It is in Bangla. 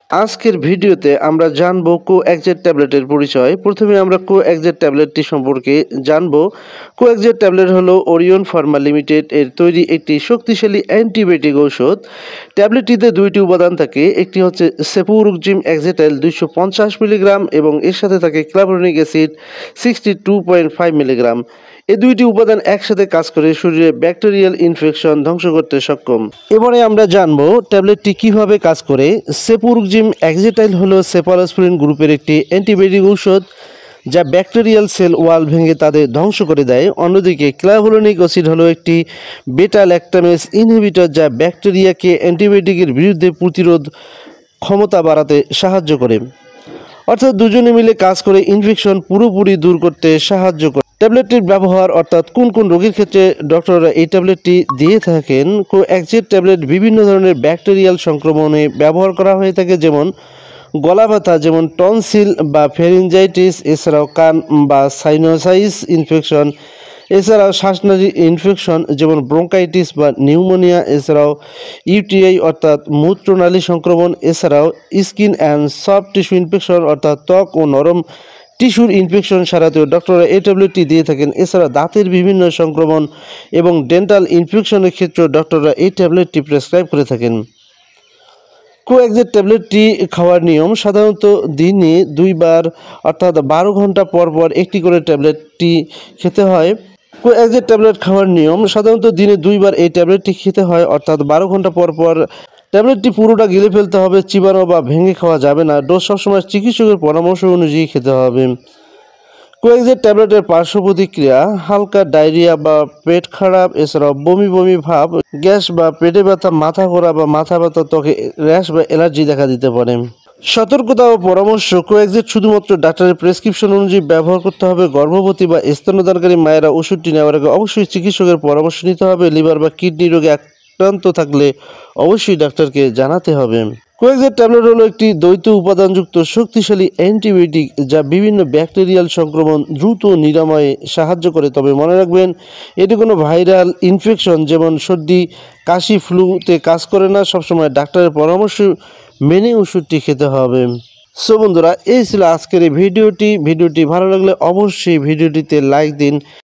আজকের ভিডিওতে আমরা জানবো কোএক্সজেট ট্যাবলেটের পরিচয়। প্রথমে আমরা কোএক্সজেট ট্যাবলেটটি সম্পর্কে জানবো। কোএক্সজেট ট্যাবলেট হলো ওরিয়ন ফার্মা লিমিটেড এর তৈরি একটি শক্তিশালী অ্যান্টিবায়োটিক ঔষধ। ট্যাবলেটটিতে দুইটি উপাদান থাকে, একটি হচ্ছে সেফুরুক্সিম এক্সেটাইল 250 মিলিগ্রাম এবং এর সাথে থাকে ক্লাভোনিক অ্যাসিড 62.5 মিলিগ্রাম। এই দুইটি উপাদান একসাথে কাজ করে শরীরে ব্যাকটেরিয়াল ইনফেকশন ধ্বংস করতে সক্ষম। এবারে আমরা জানবো ট্যাবলেটটি কিভাবে কাজ করে। সেফুরুক্সিম এক্সেটাইল হলো সেফালোস্পিরিন গ্রুপের একটি অ্যান্টিবায়োটিক ঔষধ যা ব্যাকটেরিয়াল সেল ওয়াল ভেঙে তাদের ধ্বংস করে দেয়। অন্যদিকে ক্লাভোনিক অ্যাসিড হলো একটি বেটা ল্যাকটামেজ ইনহিবিটর যা ব্যাকটেরিয়াকে অ্যান্টিবায়োটিকের বিরুদ্ধে প্রতিরোধ ক্ষমতা বাড়াতে সাহায্য করে। অর্থাৎ দুজনে মিলে কাজ করে ইনফেকশন পুরোপুরি দূর করতে সাহায্য করে। ট্যাবলেটটির ব্যবহার অর্থাৎ কোন কোন রোগীর ক্ষেত্রে ডক্টররা এই ট্যাবলেটটি দিয়ে থাকেন। কোএক্সজেট ট্যাবলেট বিভিন্ন ধরনের ব্যাকটেরিয়াল সংক্রমণে ব্যবহার করা হয়ে থাকে, যেমন গলা ব্যথা যেমন টনসিল বা ফেরিনজাইটিস, এছাড়াও কান বা সাইনোসাইটিস ইনফেকশন, এছাড়াও শ্বাসনালী ইনফেকশন যেমন ব্রঙ্কাইটিস বা নিউমোনিয়া, এছাড়াও ইউটিআই অর্থাৎ মূত্রনালী সংক্রমণ, এছাড়াও skin and soft tissue infection অর্থাৎ ত্বক ও নরম টিস্যুর ইনফেকশন সারাতেও ডক্টররা এই ট্যাবলেটটি দিয়ে থাকেন। এছাড়া দাঁতের বিভিন্ন সংক্রমণ এবং ডেন্টাল ইনফেকশনের ক্ষেত্রেও ডক্টররা এই ট্যাবলেটটি প্রেসক্রাইব করে থাকেন। কোএক্সজেট ট্যাবলেটটি খাওয়ার নিয়ম সাধারণত দিনে 2 বার অর্থাৎ 12 ঘন্টা পর পর একটি করে ট্যাবলেটটি খেতে হয়। কোএক্সজেট ট্যাবলেট খাওয়ার নিয়ম সাধারণত দিনে 2 বার এই ট্যাবলেটটি খেতে হয়, অর্থাৎ 12 ঘন্টা পর পর ট্যাবলেটটি পুরোটা গিলে ফেলতে হবে, চিবানো বা ভেঙে খাওয়া যাবে না। ডোজ সবসময় চিকিৎসকের পরামর্শ অনুযায়ী খেতে হবে। কোএক্সজেট ট্যাবলেটের পার্শ্ব প্রতিক্রিয়া হালকা ডায়রিয়া বা পেট খারাপ, এছাড়াও বমি বমি ভাব, গ্যাস বা পেটে ব্যথা, মাথা ঘোরা বা মাথা ব্যথা, ত্বকে র্যাশ বা অ্যালার্জি দেখা দিতে পারে। সতর্কতা ও পরামর্শ। কোএক্সজেট শুধুমাত্র ডাক্তারের প্রেসক্রিপশন অনুযায়ী ব্যবহার করতে হবে। গর্ভবতী বা স্তন্যদানকারী মায়েরা ওষুধটি নেওয়ার আগে অবশ্যই চিকিৎসকের পরামর্শ নিতে হবে। লিভার বা কিডনি রোগে আক্রান্ত থাকলে অবশ্যই ডাক্তারকে জানাতে হবে। কোএক্সজেট ট্যাবলেট হলো একটি দ্বৈত উপাদানযুক্ত শক্তিশালী অ্যান্টিবায়োটিক যা বিভিন্ন ব্যাকটেরিয়াল সংক্রমণ দ্রুত নিরাময়ে সাহায্য করে। তবে মনে রাখবেন, এটি কোনো ভাইরাল ইনফেকশন যেমন সর্দি, কাশি, ফ্লুতে কাজ করে না। সবসময় ডাক্তারের পরামর্শ মেনে ওষুধটি খেতে হবে। সো বন্ধুরা, এই ছিল আজকের এই ভিডিওটি। ভিডিওটি ভালো লাগলে অবশ্যই ভিডিওটিতে লাইক দিন।